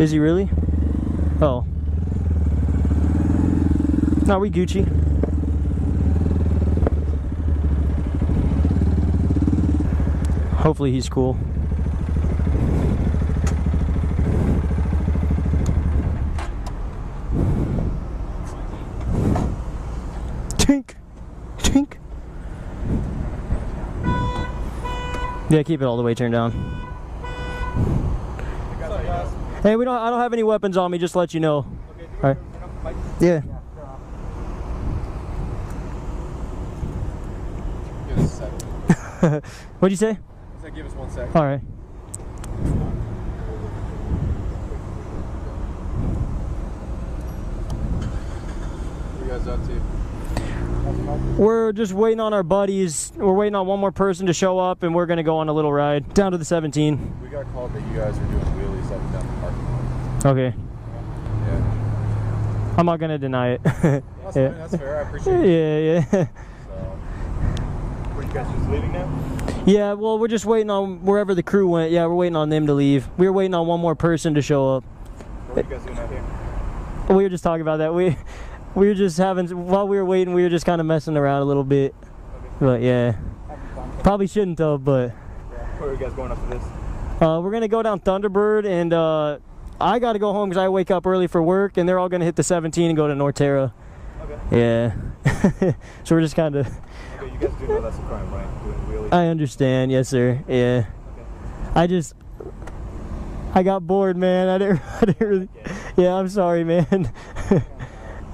Is he really? Oh. No, we Gucci. Hopefully he's cool. Tink! Tink! Yeah, keep it all the way turned down. Hey, I don't have any weapons on me, just to let you know. Alright. Yeah. Give us a second. What'd you say? So give us 1 second. Alright. What are you guys up to? We're just waiting on our buddies. We're waiting on one more person to show up, and we're gonna go on a little ride down to the 17. We got called that you guys are doing wheelies up and down the parking lot. Okay. Yeah. I'm not gonna deny it. That's Yeah. fine, that's fair. I appreciate it. Yeah, yeah. So, were you guys just leaving now? Yeah, well, we're just waiting on wherever the crew went. Yeah, we're waiting on them to leave. We were waiting on one more person to show up. What are you guys doing out here? We were just talking about that. We were just having, while we were waiting, we were just kind of messing around a little bit. Okay. But yeah, probably shouldn't have, but. Where are you guys going after this? We're gonna go down Thunderbird, and I gotta go home because I wake up early for work, and they're all gonna hit the 17 and go to Norterra. Okay. Yeah. So we're just kind of. Okay, you guys do know that's a crime, right? Doing wheelies? I understand, yes sir. Yeah. Okay. I got bored, man. I didn't really. Yeah, I'm sorry, man.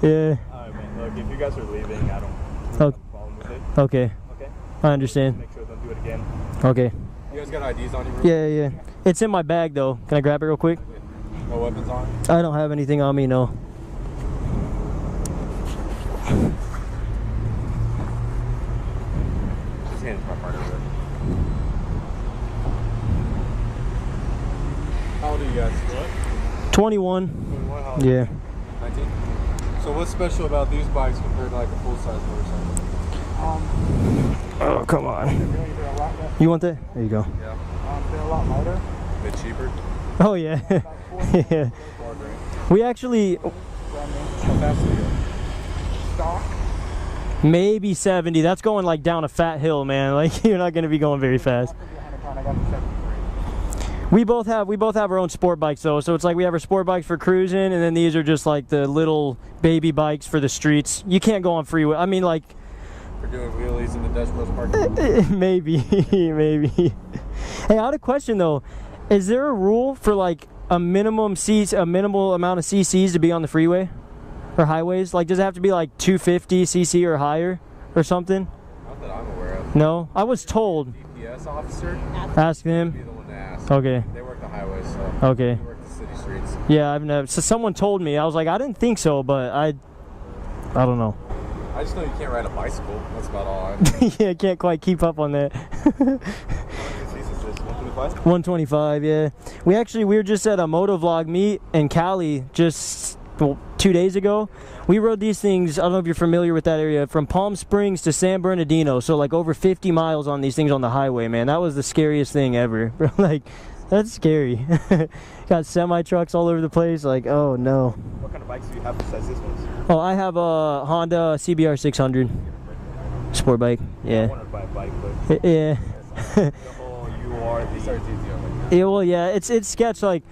Yeah. Alright, man. Look, if you guys are leaving, I don't Oh. have a problem with it. Okay. Okay? I understand. Make sure don't do it again. Okay. You guys got IDs on you? Real Yeah, yeah. It's in my bag though. Can I grab it real quick? quick? No weapons on? I don't have anything on me, no. Just hand it to my partner. Real. How old are you guys? What? 21. 21? How old? Yeah. 19? So what's special about these bikes compared to like a full-size motorcycle? Oh, come on. You want that? There you go. Yeah. They're a lot lighter. A bit cheaper? Oh, yeah. Yeah. We actually, How fast are you? Stock. maybe 70. That's going like down a fat hill, man. Like, you're not going to be going very fast. I got the 73. We both have our own sport bikes though, so it's like we have our sport bikes for cruising, and then these are just like the little baby bikes for the streets. You can't go on freeway. I mean, like, For doing wheelies in the Dutch Bros parking lot? maybe, maybe. Hey, I had a question though. Is there a rule for like a minimal amount of CCs to be on the freeway or highways? Like, does it have to be like 250 CC or higher or something? Not that I'm aware of. No, I was told. DPS officer? Ask Be him. the one to ask. Okay. They work the highways, so. Okay. They work the city streets. Yeah, I've never. So someone told me. I was like, I didn't think so, but I don't know. I just know you can't ride a bicycle. That's about all I know. Yeah, I can't quite keep up on that. 125, yeah. We were just at a motovlog meet in Cali just 2 days ago. We rode these things, I don't know if you're familiar with that area, from Palm Springs to San Bernardino, so like over 50 miles on these things on the highway, man. That was the scariest thing ever. Like, that's scary. Got semi-trucks all over the place, like, oh no. What kind of bikes do you have besides this one? Oh, I have a Honda CBR 600 sport bike, I yeah. wanted to buy a bike, but Yeah. the whole you are the... Yeah, well, yeah, it's sketch. Like,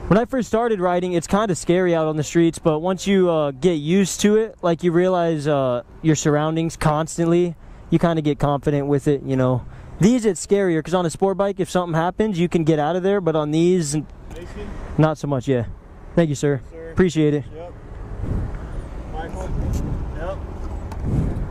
when I first started riding, it's kind of scary out on the streets, but once you get used to it, like, you realize your surroundings constantly, you kind of get confident with it, you know. These, it's scarier, because on a sport bike, if something happens, you can get out of there, but on these, not so much, yeah. Thank you, sir. Yes, sir. Appreciate it. Yep. Michael? Yep.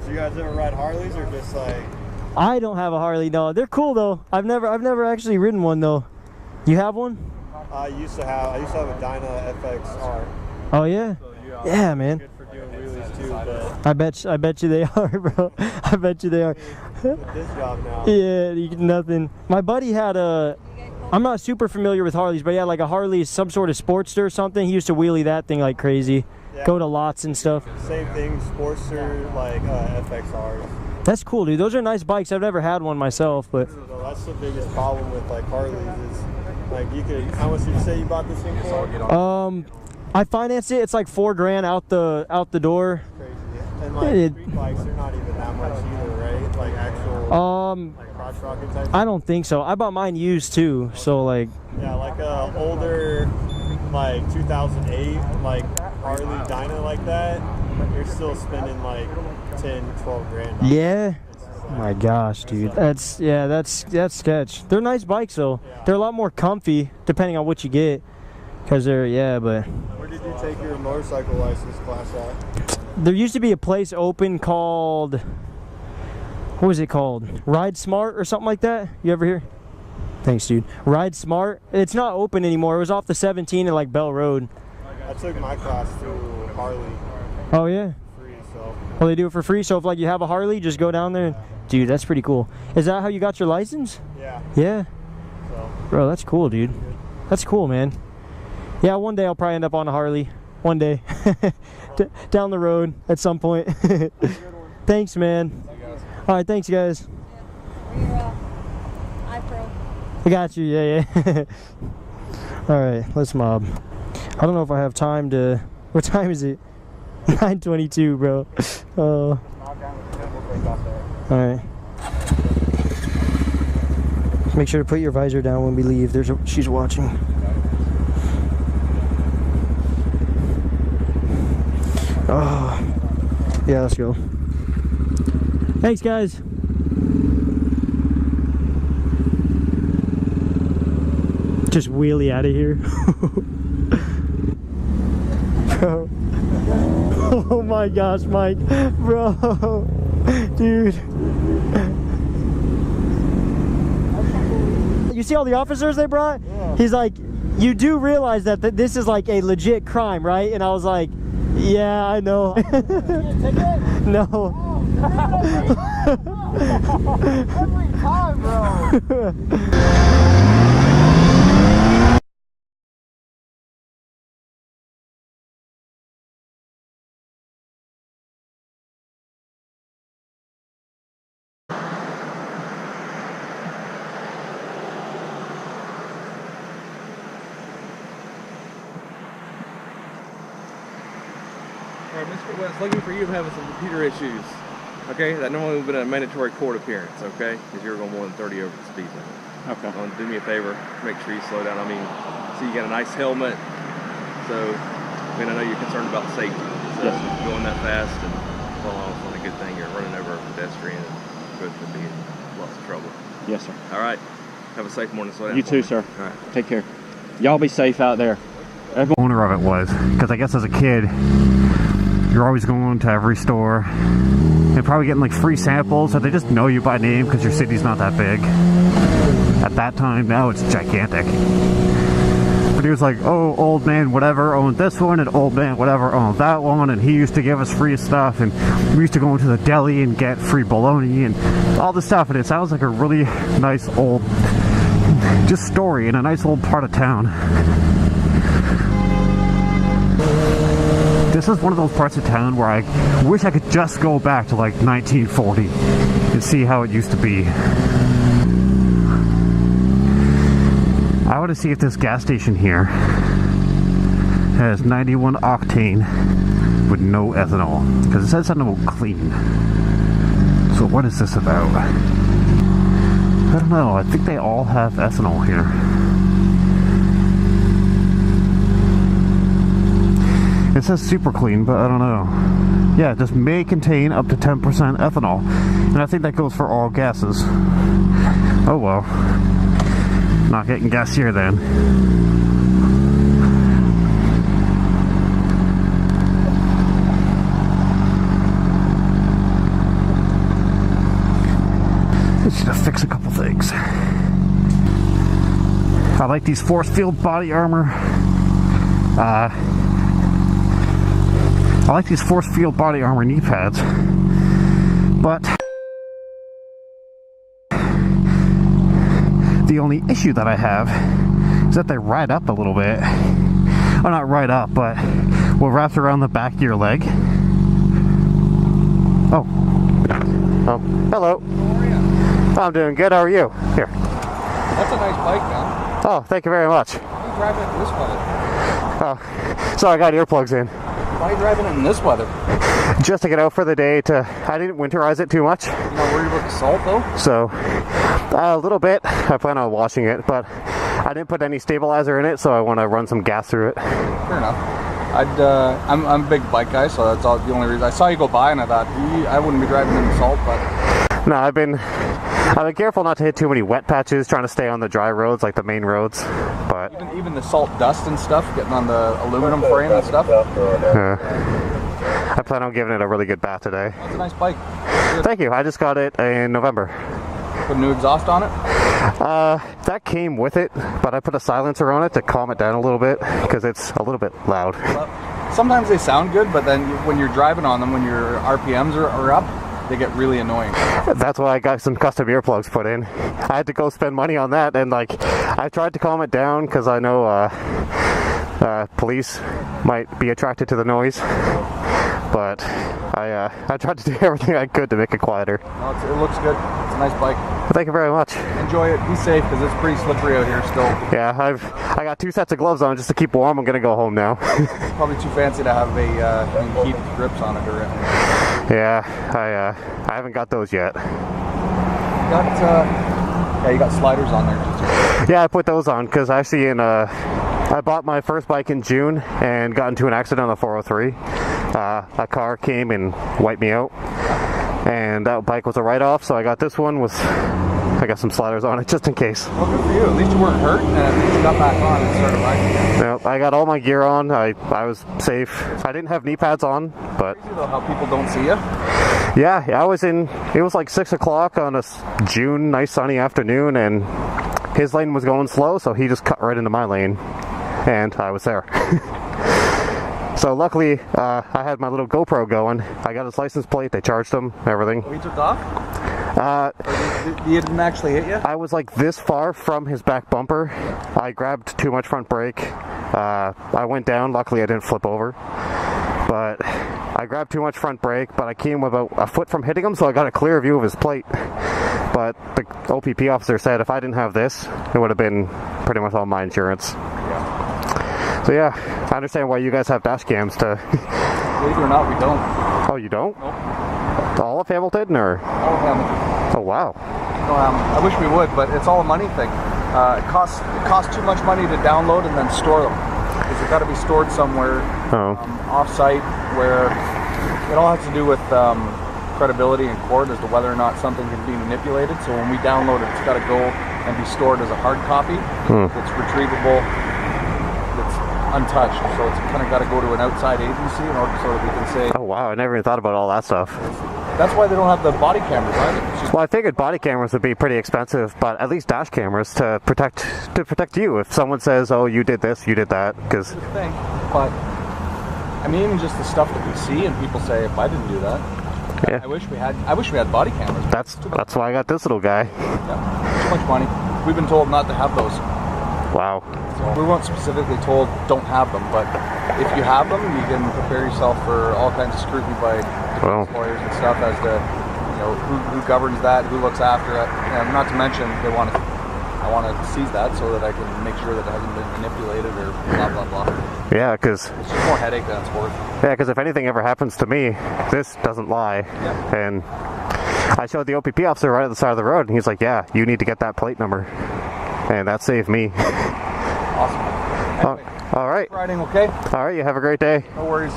So you guys ever ride Harleys or just like... I don't have a Harley, no. They're cool, though. I've never actually ridden one, though. You have one? I used to have a Dyna FXR. Oh, yeah? Yeah, man. Good for doing wheelies too, but I bet you they are, bro. I bet you they are. with this job now. Yeah, nothing. My buddy had I'm not super familiar with Harleys, but he had like a Harley, some sort of Sportster or something. He used to wheelie that thing like crazy. Yeah. Go to lots and stuff. Same thing, Sportster, like FXRs. That's cool, dude. Those are nice bikes. I've never had one myself, but So that's the biggest problem with like Harleys is Like you could, how much did you say you bought this thing for? I financed it. It's like $4,000 out the door. Crazy. And like street bikes, they're not even that much either, right? Like actual like crotch rocket type. I don't think so. I bought mine used too, so like. Yeah, like a older, like 2008, like Harley Dyna like that. You're still spending like 10, 12 grand. Yeah. Oh my gosh, dude. That's sketch. They're nice bikes though. Yeah. They're a lot more comfy depending on what you get. Cause they're but. Where did you take your motorcycle license class at? There used to be a place open called, what was it called? Ride Smart or something like that. You ever hear? Thanks, dude. Ride Smart. It's not open anymore. It was off the 17 at like Bell Road. I took my class through Harley. Oh yeah. Free, so. Well, they do it for free. So if like you have a Harley, just go down there. Dude, that's pretty cool. Is that how you got your license? Yeah. Yeah. So. Bro, that's cool, dude. That's cool, man. Yeah, one day I'll probably end up on a Harley. One day. Down the road at some point. Thanks, man. All right, thanks, guys. Are you iPro? I got you. Yeah. All right, let's mob. I don't know if I have time to. What time is it? 9:22, bro. All right. Make sure to put your visor down when we leave. She's watching. Oh, yeah, let's go. Thanks, guys. Just wheelie out of here. Bro. Oh my gosh, Mike. Bro. Dude. You see all the officers they brought? Yeah. He's like, you do realize that this is like a legit crime, right? And I was like, yeah, I know. No. Every time, bro. Alright, Mr. West, looking for you having some computer issues. Okay, that normally would have been a mandatory court appearance, okay? Because you're going more than 30 over the speed limit. Okay. Do me a favor, make sure you slow down. I mean, see, you got a nice helmet, so I mean, I know you're concerned about safety. So yes. Going that fast and falling off on a good thing, you're running over a pedestrian and both could be in lots of trouble. Yes, sir. All right, have a safe morning. Slow down. You too, sir. All right. Take care. Y'all be safe out there. The owner of it was, because I guess as a kid, you're always going to every store and probably getting like free samples, so they just know you by name because your city's not that big. At that time, now it's gigantic. But he was like, oh, old man whatever owned this one, and old man whatever owned that one, and he used to give us free stuff, and we used to go into the deli and get free bologna and all this stuff, and it sounds like a really nice old just story in a nice old part of town. This is one of those parts of town where I wish I could just go back to like 1940 and see how it used to be. I want to see if this gas station here has 91 octane with no ethanol, because it says something about clean. So what is this about? I don't know. I think they all have ethanol here. It says super clean, but I don't know. Yeah, this may contain up to 10% ethanol. And I think that goes for all gases. Oh well. Not getting gas here then. Just to fix a couple things. I like these force field body armor. I like these force field body armor knee pads, but the only issue that I have is that they ride up a little bit. Well, not right up, but will wrap around the back of your leg. Oh, hello. How are you? I'm doing good. How are you? Here. That's a nice bike, man. Oh, thank you very much. Why are you driving it in this weather? Oh, sorry, I got earplugs in. Why are you driving it in this weather? Just to get out for the day. I didn't winterize it too much. You're not worried about the salt though? So, a little bit. I plan on washing it, but I didn't put any stabilizer in it, so I want to run some gas through it. Fair enough. I'm a big bike guy, so that's all the only reason. I saw you go by and I thought, I wouldn't be driving in the salt, but... No, I've been careful not to hit too many wet patches, trying to stay on the dry roads, like the main roads, but... Even the salt dust and stuff, getting on the aluminum frame and stuff. I plan on giving it a really good bath today. That's a nice bike. Thank you. I just got it in November. Put a new exhaust on it? That came with it, but I put a silencer on it to calm it down a little bit, because it's a little bit loud. Sometimes they sound good, but then when you're driving on them, when your RPMs are up, they get really annoying. That's why I got some custom earplugs put in. I had to go spend money on that, and like, I tried to calm it down, because I know police might be attracted to the noise. But I tried to do everything I could to make it quieter. No, it looks good. It's a nice bike. Well, thank you very much. Enjoy it. Be safe because it's pretty slippery out here still. Yeah, I got 2 sets of gloves on just to keep warm. I'm gonna go home now. Probably too fancy to have a heated grips on it or anything. Yeah, I haven't got those yet. You got sliders on there too. Yeah, I put those on because actually I bought my first bike in June and got into an accident on the 403. A car came and wiped me out, and that bike was a write-off, so I got this one with, I got some sliders on it just in case. Well, good for you. At least you weren't hurt, and at least you got back on and started riding again. No, I got all my gear on. I was safe. I didn't have knee pads on, but... Crazy though how people don't see you. Yeah, I was in, it was like 6 o'clock on a June, nice sunny afternoon, and his lane was going slow, so he just cut right into my lane, and I was there. So luckily, I had my little GoPro going. I got his license plate, they charged him, everything. Oh, he took off? He didn't actually hit you? I was like this far from his back bumper. I grabbed too much front brake. I went down, luckily I didn't flip over. But I grabbed too much front brake, but I came about a foot from hitting him, so I got a clear view of his plate. But the OPP officer said if I didn't have this, it would have been pretty much all my insurance. So yeah, I understand why you guys have dash cams to... Believe it or not, we don't. Oh, you don't? Nope. All of Hamilton, or? All of Hamilton. Oh, wow. No, I wish we would, but it's all a money thing. It costs too much money to download and then store them. Because they've got to be stored somewhere off-site, where it all has to do with credibility in court as to whether or not something can be manipulated. So when we download it, it's got to go and be stored as a hard copy. It's retrievable. Untouched, so it's kind of got to go to an outside agency in order so that we can say. Oh wow, I never even thought about all that stuff. That's why they don't have the body cameras either. Well, I figured body cameras would be pretty expensive, but at least dash cameras to protect you if someone says, "Oh, you did this, you did that," because. Thing, but I mean, even just the stuff that we see, and people say, "If I didn't do that, yeah. I wish we had body cameras." That's why I got this little guy. Yeah, too much money. We've been told not to have those. Wow. We weren't specifically told don't have them, but if you have them, you can prepare yourself for all kinds of scrutiny by lawyers and stuff as to who governs that, who looks after it. And not to mention I want to seize that so that I can make sure that it hasn't been manipulated or blah blah blah. Yeah, because it's just more headache than it's worth. Yeah, because if anything ever happens to me, this doesn't lie. Yeah. And I showed the OPP officer right at the side of the road, and he's like, "Yeah, you need to get that plate number," and that saved me. Awesome. Anyway, all right. Riding, okay? All right, you have a great day. No worries.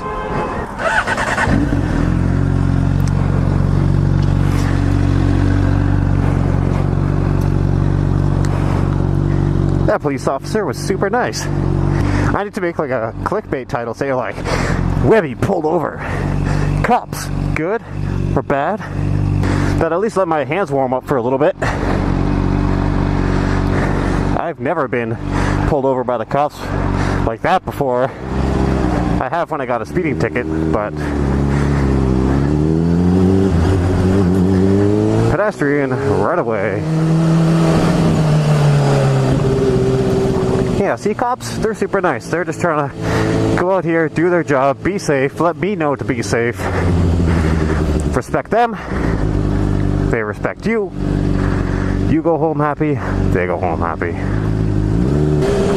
That police officer was super nice. I need to make like a clickbait title, say like, "Webby pulled over. Cops, good or bad?" That at least let my hands warm up for a little bit. I've never been pulled over by the cops like that before. I have when I got a speeding ticket, but pedestrian right away. Yeah, see, cops, they're super nice. They're just trying to go out here, do their job, be safe, let me know to be safe. Respect them. They respect you. You go home happy, they go home happy.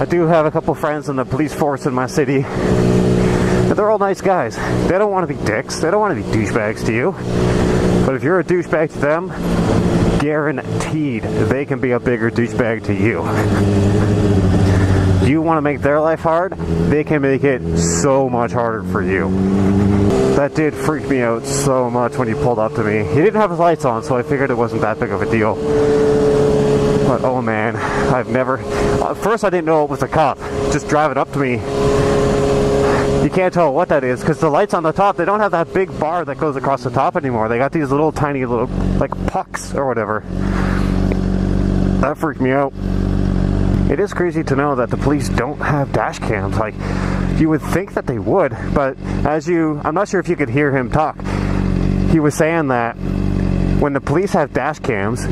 I do have a couple friends in the police force in my city. And they're all nice guys. They don't want to be dicks. They don't want to be douchebags to you. But if you're a douchebag to them, guaranteed they can be a bigger douchebag to you. You want to make their life hard? They can make it so much harder for you. That did freak me out so much when he pulled up to me. He didn't have his lights on, so I figured it wasn't that big of a deal. But oh man, I've never... At first I didn't know it was a cop. Just driving up to me. You can't tell what that is because the lights on the top, they don't have that big bar that goes across the top anymore. They got these little tiny little like pucks or whatever. That freaked me out. It is crazy to know that the police don't have dash cams. Like, you would think that they would, but I'm not sure if you could hear him talk. He was saying that when the police have dash cams,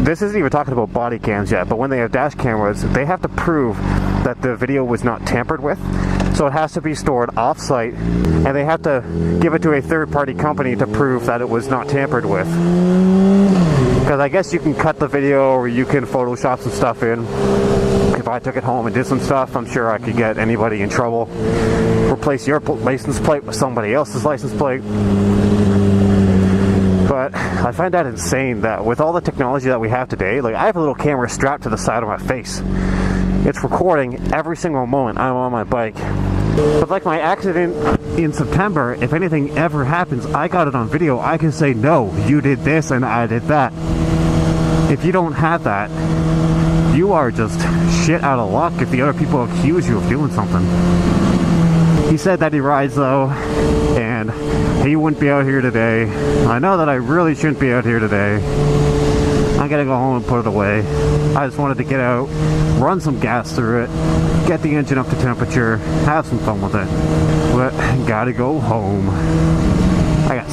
this isn't even talking about body cams yet, but when they have dash cameras, they have to prove that the video was not tampered with. So it has to be stored off-site, and they have to give it to a third-party company to prove that it was not tampered with. Because I guess you can cut the video, or you can Photoshop some stuff in. If I took it home and did some stuff, I'm sure I could get anybody in trouble. Replace your license plate with somebody else's license plate. But I find that insane that with all the technology that we have today, like I have a little camera strapped to the side of my face. It's recording every single moment I'm on my bike. But like my accident in September, if anything ever happens, I got it on video. I can say, no, you did this and I did that. If you don't have that, you are just shit out of luck if the other people accuse you of doing something. He said that he rides though, and he wouldn't be out here today. I know that I really shouldn't be out here today. I'm gonna go home and put it away. I just wanted to get out, run some gas through it, get the engine up to temperature, have some fun with it. But gotta go home. I got